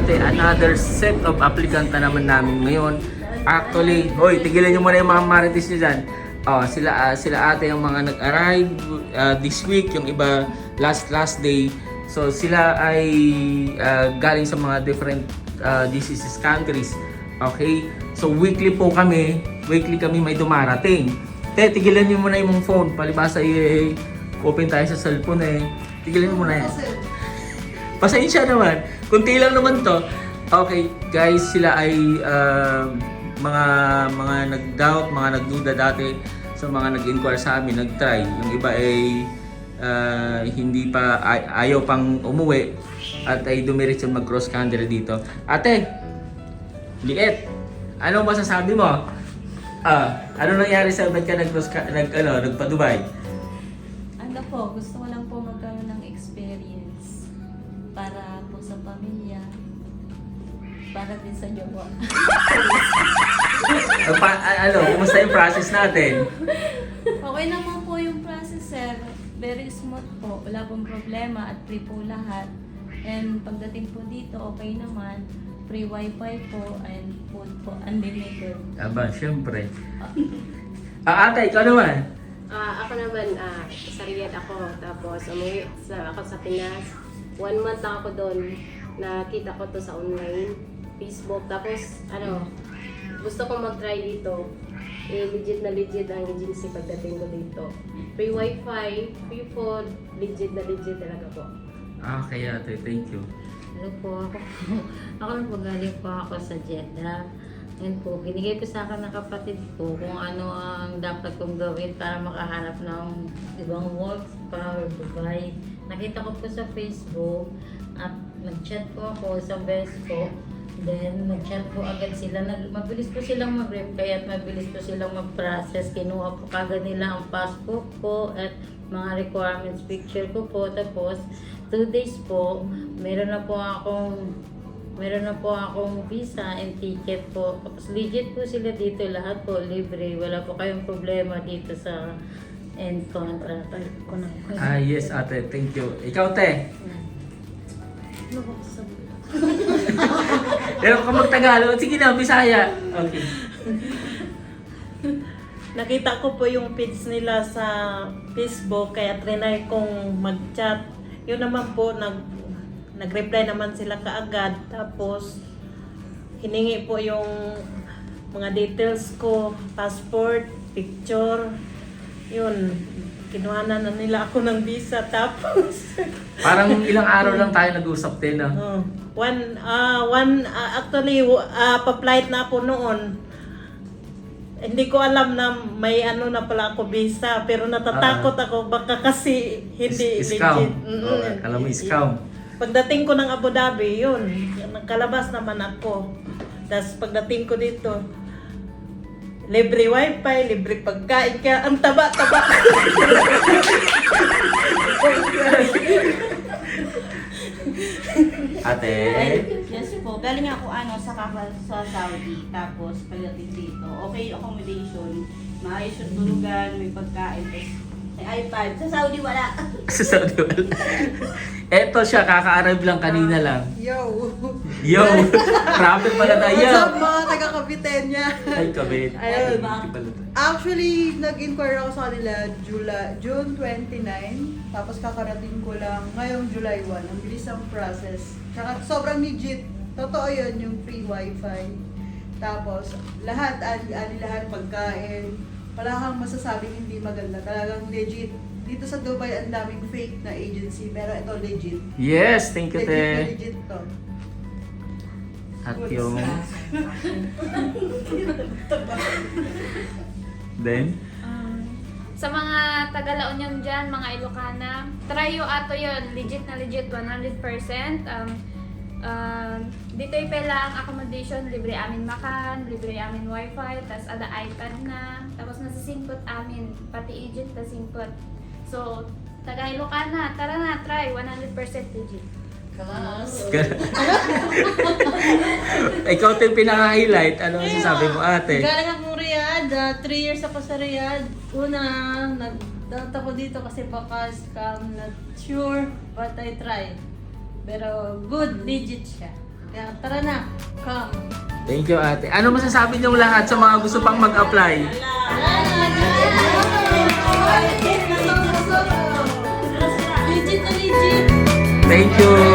ate, another set of applicant na naman namin ngayon. Actually, hoy, tigilan nyo muna yung mga marites nyo dyan. Sila ate yung mga nag-arrive this week, yung iba last day. So sila ay galing sa mga different diseases countries. Okay? So weekly kami may dumarating. Tigilan nyo muna yung phone. Palibasa open tayo sa cellphone Tigilan nyo muna yan. Pasensya naman. Kunti lang naman to. Okay, guys, sila ay mga nag-doubt, mga nagduda dati sa mga nag-inquire sa amin, nag-try. Yung iba ay hindi pa, ayaw pang umuwi at ay dumiretso mag-cross country dito. Ate, Liet, ano masasabi mo? Ano nangyari sa ba't ka nagpa-Dubai? Ano po, gusto ko lang po magkaroon ng experience para po sa pamilya, para din sa jowa. Kumusta yung process natin? Okay naman po yung process, sir. Very smooth po. Wala pong problema at free po lahat. And pagdating po dito, okay naman. Free wifi po and food po unlimited. Aba, syempre. Ate, ikaw naman? Ako naman, sa Riyadh ako. Tapos umuwi ako sa Pinas. 1 month lang ako doon. Nakita ko to sa online, Facebook. Tapos, gusto kong mag-try dito. Legit na legit ang agency pagdating ko dito. Free wifi, free food, legit na legit talaga po. Okay, ate, thank you. Ano po, ako nang pagaling po ako sa Jeddah. Yan po, binigay po sa akin ng kapatid ko kung ano ang dapat kong gawin para makahanap ng ibang work para Dubai. Nakita ko po sa Facebook at nag-chat po ako sa best ko. Then, nag-chat po agad sila. Mabilis po silang mag-reply at mabilis po silang mag-process. Kinuha po kagad nila ang passport ko at mga requirements picture ko po. Tapos, 2 days po, meron na po akong visa and ticket po. Tapos legit po sila dito, lahat po libre. Wala po kayong problema dito sa end contract. Yes, ate, thank you. Ikaw, te? Ano po sabi? Pero kung mag-Tagalog, sige na, Bisaya. Okay. Nakita ko po yung page nila sa Facebook, kaya trinay kong mag-chat. Yun naman po, nag-reply naman sila kaagad. Tapos, hiningi po yung mga details ko, passport, picture. Yun, kinuhanan na nila ako ng visa. Tapos, Parang ilang araw lang tayo nag-usap din, pa-flight na ako noon. Hindi ko alam na may na pala ako visa, pero natatakot ako baka kasi hindi Scam. legit. Kala mo scam. Pagdating ko ng Abu Dhabi, yun, nagkalabas naman ako. Tapos pagdating ko dito, libre wifi, libre pagkain, kaya ang taba-taba. Ate? Yes po. Galing ako sa Saudi. Tapos pagdating dito, okay accommodation. Maayos yung tulugan, may pagkain. Tapos may iPad. Sa Saudi wala. Sa Saudi wala. Eto siya, kaka-arrive lang kanina lang. Yo! Yo! Grabe pala tayo. What's up mga taga-Kapitenya? Ay, kabit. Ayun. Hindi pala tayo. Actually, nag-inquire ako sa kanila June 29. Tapos kakarating ko lang ngayong July 1. Ang bilis ang process. Tsaka sobrang legit. Totoo yun, yung free wifi. Tapos, lahat, lahat pagkain. Wala kang masasabing hindi maganda. Talagang legit. Dito sa Dubai, ang daming fake na agency. Pero ito legit. Yes, thank you, Legit na te. legit to. At yung... Then? Sa mga taga-La Union dyan, mga Ilocana, try yung ato yun. Legit na legit, 100%. Dito pala ang accommodation, libre amin makan, libre amin wifi, tas ada iPad na, tapos nasisingkot amin, pati agent na singkot. So, taga Ilocana, tara na, try, 100% legit. Ikaw ito yung pinaka-highlight. Ano ang sasabi mo, ate? Galing akong Riyadh, 3 years ako sa Riyadh. Una, nagdata ko dito kasi baka scam, not sure, but I tried. Pero good, legit siya. Kaya tara na, come. Thank you, ate. Ano masasabi niyong lahat sa mga gusto pang mag-apply? Legit na legit. Thank you.